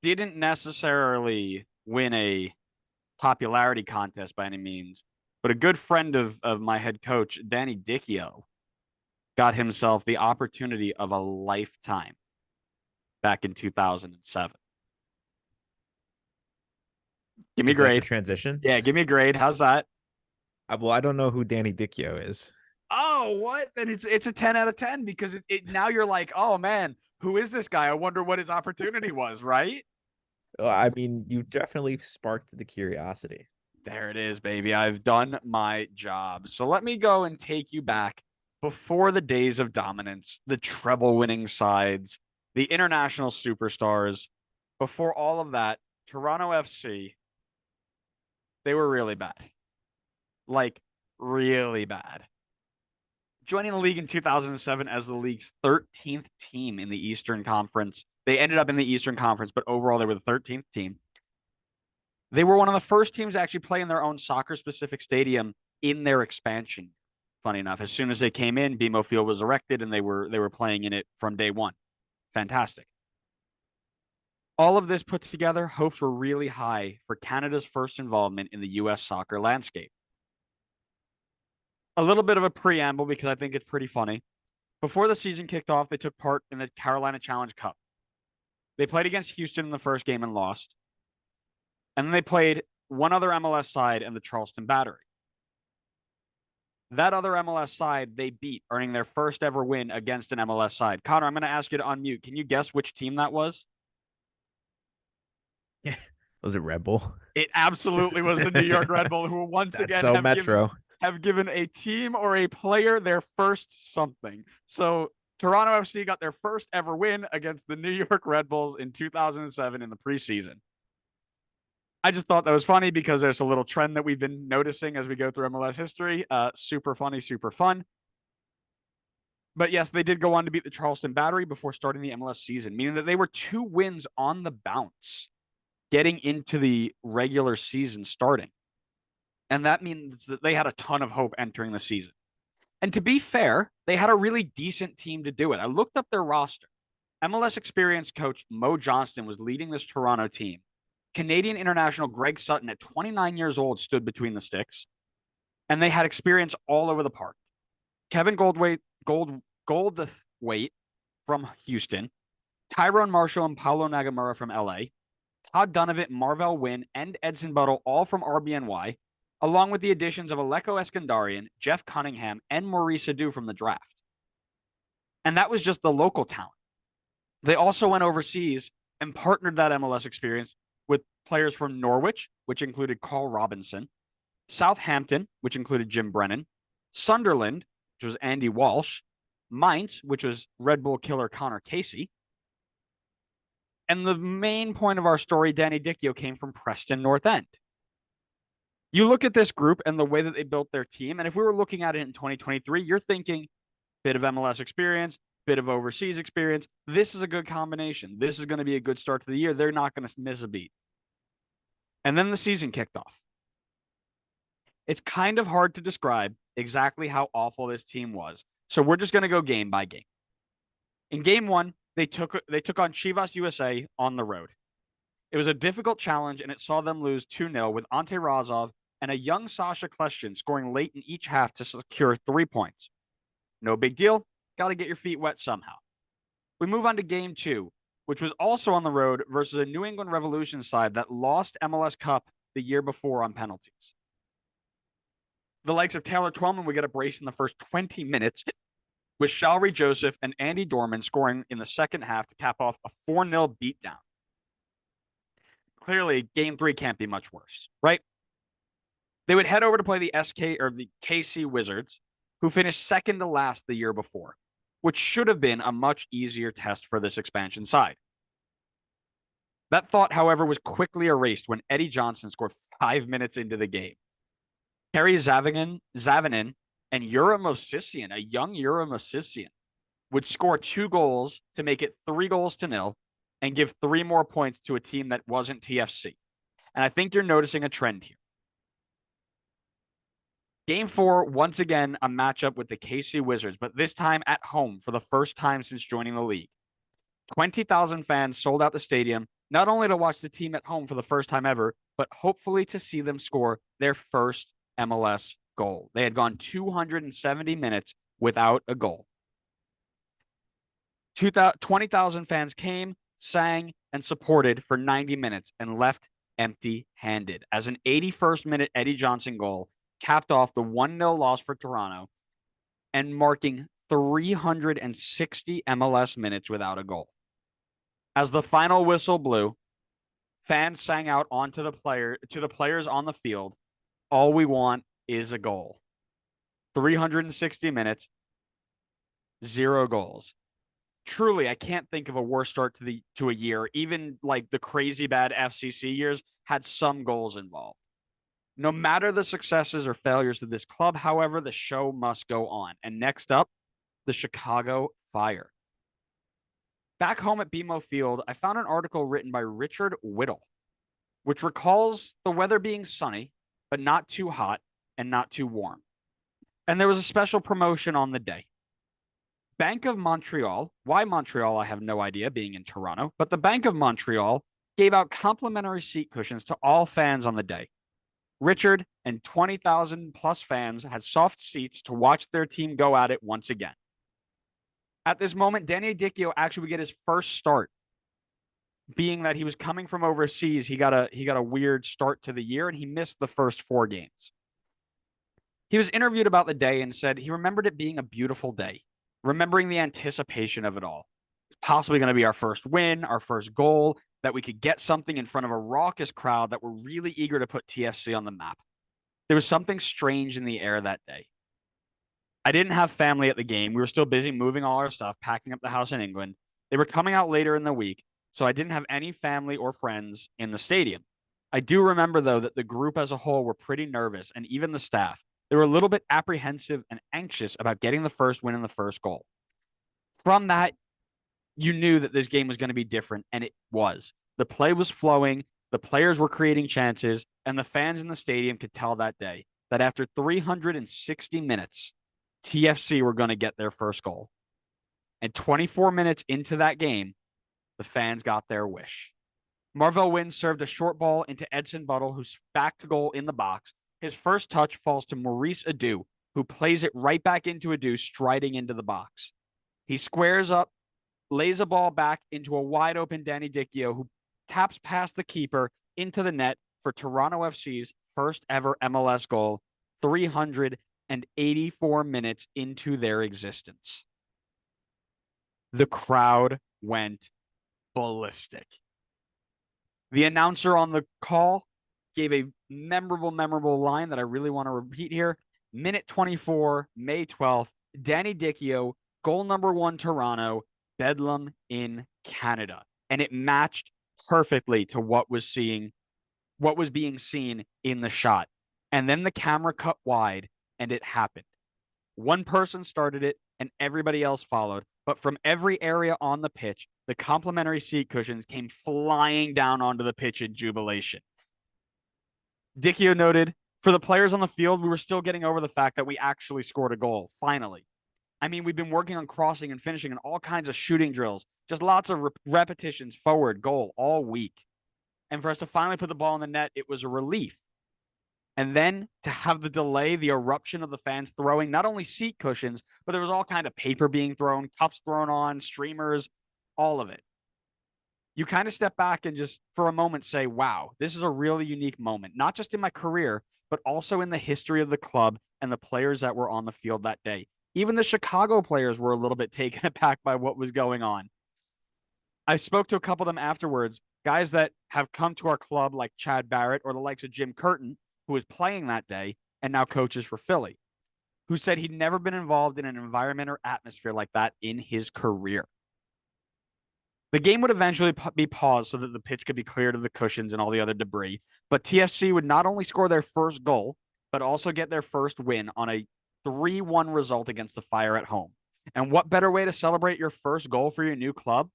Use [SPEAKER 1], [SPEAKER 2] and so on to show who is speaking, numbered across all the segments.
[SPEAKER 1] didn't necessarily win a popularity contest by any means, but a good friend of my head coach, Danny Dichio, got himself the opportunity of a lifetime back in 2007. Give me a
[SPEAKER 2] Is that the
[SPEAKER 1] grade.
[SPEAKER 2] transition?
[SPEAKER 1] Yeah, give me a grade. How's that?
[SPEAKER 2] Well, I don't know who Danny Dichio is.
[SPEAKER 1] Oh, what? Then it's a 10 out of 10 because it now you're like, oh man, who is this guy? I wonder what his opportunity was, right?
[SPEAKER 2] Well, I mean, you've definitely sparked the curiosity.
[SPEAKER 1] There it is, baby. I've done my job. So let me go and take you back before the days of dominance, the treble winning sides, the international superstars. Before all of that, Toronto FC, they were really bad. Like, really bad. Joining the league in 2007 as the league's 13th team in the Eastern Conference. They ended up in the Eastern Conference, but overall, they were the 13th team. They were one of the first teams to actually play in their own soccer-specific stadium in their expansion. Funny enough, as soon as they came in, BMO Field was erected, and they were playing in it from day one. Fantastic. All of this put together, hopes were really high for Canada's first involvement in the U.S. soccer landscape. A little bit of a preamble because I think it's pretty funny. Before the season kicked off, they took part in the Carolina Challenge Cup. They played against Houston in the first game and lost. And then they played one other MLS side in the Charleston Battery. That other MLS side they beat, earning their first ever win against an MLS side. Connor, I'm going to ask you to unmute. Can you guess which team that was?
[SPEAKER 2] Yeah. Was it Red Bull?
[SPEAKER 1] It absolutely was the New York Red Bull, who once
[SPEAKER 2] That's
[SPEAKER 1] again
[SPEAKER 2] so Metro.
[SPEAKER 1] have given a team or a player their first something. So Toronto FC got their first ever win against the New York Red Bulls in 2007 in the preseason. I just thought that was funny because there's a little trend that we've been noticing as we go through MLS history. Super funny, super fun. But yes, they did go on to beat the Charleston Battery before starting the MLS season, meaning that they were 2 wins on the bounce getting into the regular season starting. And that means that they had a ton of hope entering the season. And to be fair, they had a really decent team to do it. I looked up their roster. MLS experienced coach Mo Johnston was leading this Toronto team. Canadian international Greg Sutton at 29 years old stood between the sticks. And they had experience all over the park. Kevin Goldthwait from Houston, Tyrone Marshall and Paulo Nagamura from LA, Todd Donovan, Marvell Wynn, and Edson Buttle, all from RBNY, along with the additions of Aleko Eskandarian, Jeff Cunningham, and Maurice Adu from the draft. And that was just the local talent. They also went overseas and partnered that MLS experience with players from Norwich, which included Carl Robinson, Southampton, which included Jim Brennan, Sunderland, which was Andy Walsh, Mainz, which was Red Bull killer Connor Casey. And the main point of our story, Danny Dichio, came from Preston North End. You look at this group and the way that they built their team, and if we were looking at it in 2023, you're thinking bit of MLS experience, bit of overseas experience. This is a good combination. This is going to be a good start to the year. They're not going to miss a beat. And then the season kicked off. It's kind of hard to describe exactly how awful this team was. So we're just going to go game by game. In game one, they took on Chivas USA on the road. It was a difficult challenge, and it saw them lose 2-0 with Ante Razov and a young Sasha Kleshin scoring late in each half to secure 3 points. No big deal. Got to get your feet wet somehow. We move on to game two, which was also on the road versus a New England Revolution side that lost MLS Cup the year before on penalties. The likes of Taylor Twellman would get a brace in the first 20 minutes, with Shalry Joseph and Andy Dorman scoring in the second half to cap off a 4-0 beatdown. Clearly, game three can't be much worse, right? They would head over to play the KC Wizards, who finished second to last the year before, which should have been a much easier test for this expansion side. That thought, however, was quickly erased when Eddie Johnson scored 5 minutes into the game. Harry Zavinin and Yura Movsisyan, a young Yura Movsisyan, would score 2 goals to make it 3-0 and give 3 more points to a team that wasn't TFC. And I think you're noticing a trend here. Game 4, once again, a matchup with the KC Wizards, but this time at home for the first time since joining the league. 20,000 fans sold out the stadium, not only to watch the team at home for the first time ever, but hopefully to see them score their first MLS goal. They had gone 270 minutes without a goal. 20,000 fans came, sang, and supported for 90 minutes and left empty-handed as an 81st minute Eddie Johnson goal capped off the 1-0 loss for Toronto and marking 360 MLS minutes without a goal. As the final whistle blew, fans sang out onto the players on the field, "All we want is a goal." 360 minutes, 0 goals. Truly, I can't think of a worse start to a year. Even like the crazy bad FCC years had some goals involved. No matter the successes or failures of this club, however, the show must go on. And next up, the Chicago Fire. Back home at BMO Field, I found an article written by Richard Whittle, which recalls the weather being sunny, but not too hot and not too warm. And there was a special promotion on the day. Bank of Montreal, why Montreal, I have no idea, being in Toronto, but the Bank of Montreal gave out complimentary seat cushions to all fans on the day. Richard and 20,000 plus fans had soft seats to watch their team go at it once again. At this moment, Danny Dichio actually would get his first start, being that he was coming from overseas. He got a weird start to the year and he missed the first 4 games. He was interviewed about the day and said he remembered it being a beautiful day, remembering the anticipation of it all. It's possibly going to be our first win, our first goal, that we could get something in front of a raucous crowd that were really eager to put TFC on the map. There was something strange in the air that day. I didn't have family at the game. We were still busy moving all our stuff, packing up the house in England. They were coming out later in the week, so I didn't have any family or friends in the stadium. I do remember, though, that the group as a whole were pretty nervous, and even the staff. They were a little bit apprehensive and anxious about getting the first win and the first goal. From that, you knew that this game was going to be different, and it was. The play was flowing, the players were creating chances, and the fans in the stadium could tell that day that after 360 minutes, TFC were going to get their first goal. And 24 minutes into that game, the fans got their wish. Marvell Wynn served a short ball into Edson Buttle, who's back to goal in the box. His first touch falls to Maurice Adu, who plays it right back into Adu, striding into the box. He squares up, lays a ball back into a wide open Danny Dichio, who taps past the keeper into the net for Toronto FC's first ever MLS goal, 384 minutes into their existence. The crowd went ballistic. The announcer on the call gave a memorable line that I really want to repeat here. Minute 24, May 12th, Danny Dichio, goal number 1, Toronto, Bedlam in Canada. And it matched perfectly to what was being seen in the shot. And then the camera cut wide and it happened. One person started it and everybody else followed. But from every area on the pitch, the complimentary seat cushions came flying down onto the pitch in jubilation. Dichio noted, for the players on the field, we were still getting over the fact that we actually scored a goal, finally. I mean, we've been working on crossing and finishing and all kinds of shooting drills, just lots of repetitions, forward, goal, all week. And for us to finally put the ball in the net, it was a relief. And then to have the delay, the eruption of the fans throwing not only seat cushions, but there was all kind of paper being thrown, cups thrown on, streamers, all of it. You kind of step back and just for a moment say, wow, this is a really unique moment, not just in my career, but also in the history of the club and the players that were on the field that day. Even the Chicago players were a little bit taken aback by what was going on. I spoke to a couple of them afterwards, guys that have come to our club like Chad Barrett or the likes of Jim Curtin, who was playing that day and now coaches for Philly, who said he'd never been involved in an environment or atmosphere like that in his career. The game would eventually be paused so that the pitch could be cleared of the cushions and all the other debris, but TFC would not only score their first goal, but also get their first win on a 3-1 result against the Fire at home. And what better way to celebrate your first goal for your new club?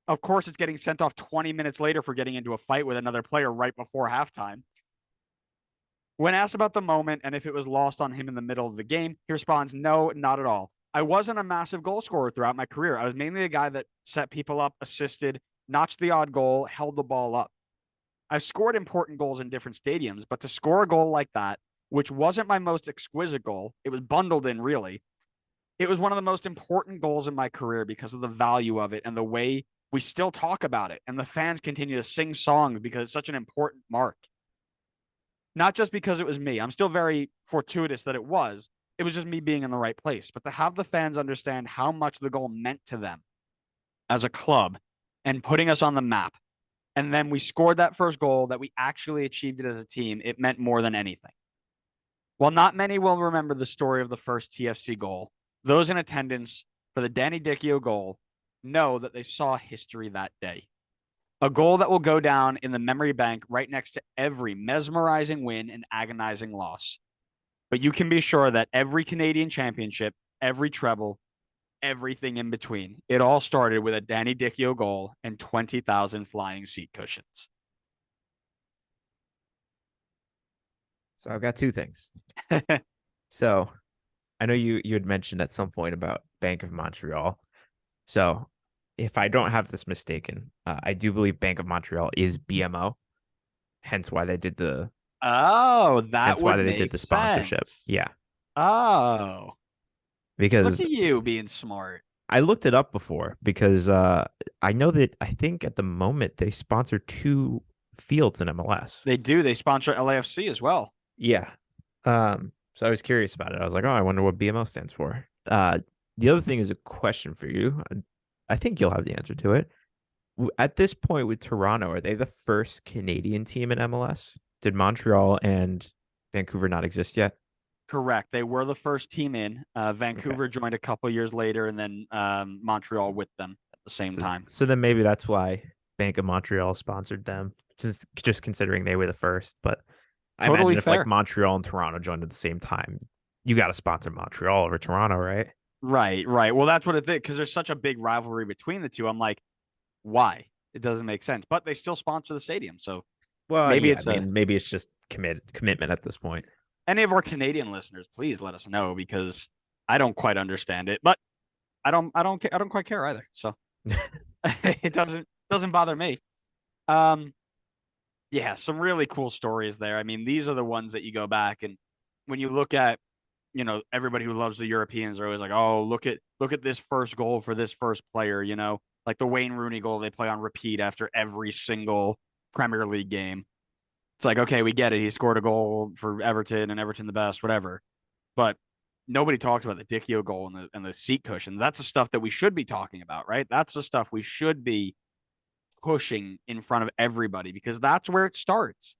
[SPEAKER 1] Of course, it's getting sent off 20 minutes later for getting into a fight with another player right before halftime. When asked about the moment and if it was lost on him in the middle of the game, he responds, no, not at all. I wasn't a massive goal scorer throughout my career. I was mainly a guy that set people up, assisted, notched the odd goal, held the ball up. I've scored important goals in different stadiums, but to score a goal like that, which wasn't my most exquisite goal, it was bundled in really. It was one of the most important goals in my career because of the value of it and the way we still talk about it. And the fans continue to sing songs because it's such an important mark. Not just because it was me. I'm still very fortuitous that it was. It was just me being in the right place. But to have the fans understand how much the goal meant to them as a club and putting us on the map. And then we scored that first goal that we actually achieved it as a team. It meant more than anything. While not many will remember the story of the first TFC goal, those in attendance for the Danny Dichio goal know that they saw history that day. A goal that will go down in the memory bank right next to every mesmerizing win and agonizing loss. But you can be sure that every Canadian championship, every treble, everything in between, it all started with a Danny Dichio goal and 20,000 flying seat cushions.
[SPEAKER 2] So I've got two things. So I know you had mentioned at some point about Bank of Montreal. So if I don't have this mistaken, I do believe Bank of Montreal is BMO, hence why they did the
[SPEAKER 1] Oh, that
[SPEAKER 2] hence why
[SPEAKER 1] would
[SPEAKER 2] they did
[SPEAKER 1] make
[SPEAKER 2] the sponsorship.
[SPEAKER 1] sense.
[SPEAKER 2] Yeah,
[SPEAKER 1] Oh, look
[SPEAKER 2] because
[SPEAKER 1] at you being smart.
[SPEAKER 2] I looked it up before because I know that I think at the moment they sponsor two fields in MLS.
[SPEAKER 1] They do. They sponsor LAFC as well.
[SPEAKER 2] Yeah. So I was curious about it. I was like, oh, I wonder what BMO stands for. The other thing is a question for you. I think you'll have the answer to it. At this point with Toronto, are they the first Canadian team in MLS? Did Montreal and Vancouver not exist yet?
[SPEAKER 1] Correct. They were the first team in.
[SPEAKER 2] Okay.
[SPEAKER 1] Vancouver joined a couple years later, and then Montreal with them at the same
[SPEAKER 2] So,
[SPEAKER 1] time.
[SPEAKER 2] so then maybe that's why Bank of Montreal sponsored them, just considering they were the first. But I
[SPEAKER 1] Totally
[SPEAKER 2] imagine if like
[SPEAKER 1] fair.
[SPEAKER 2] Montreal and Toronto joined at the same time, you got to sponsor Montreal over Toronto, right?
[SPEAKER 1] Right, right. Well, that's what it did because there's such a big rivalry between the two. I'm like, why? It doesn't make sense. But they still sponsor the stadium, so
[SPEAKER 2] Well,
[SPEAKER 1] maybe
[SPEAKER 2] yeah, I
[SPEAKER 1] it's a
[SPEAKER 2] mean, maybe it's just commitment at this point.
[SPEAKER 1] any of our Canadian listeners, please let us know because I don't quite understand it, but I don't quite care either. So it doesn't bother me. Um, yeah, some really cool stories there. I mean, these are the ones that you go back and when you look at, everybody who loves the Europeans are always like, oh, look at this first goal for this first player, like the Wayne Rooney goal they play on repeat after every single Premier League game. It's like, okay, we get it. He scored a goal for Everton and Everton the best, whatever. But nobody talks about the Dichio goal and the seat cushion. That's the stuff that we should be talking about, right? That's the stuff we should be pushing in front of everybody because that's where it starts.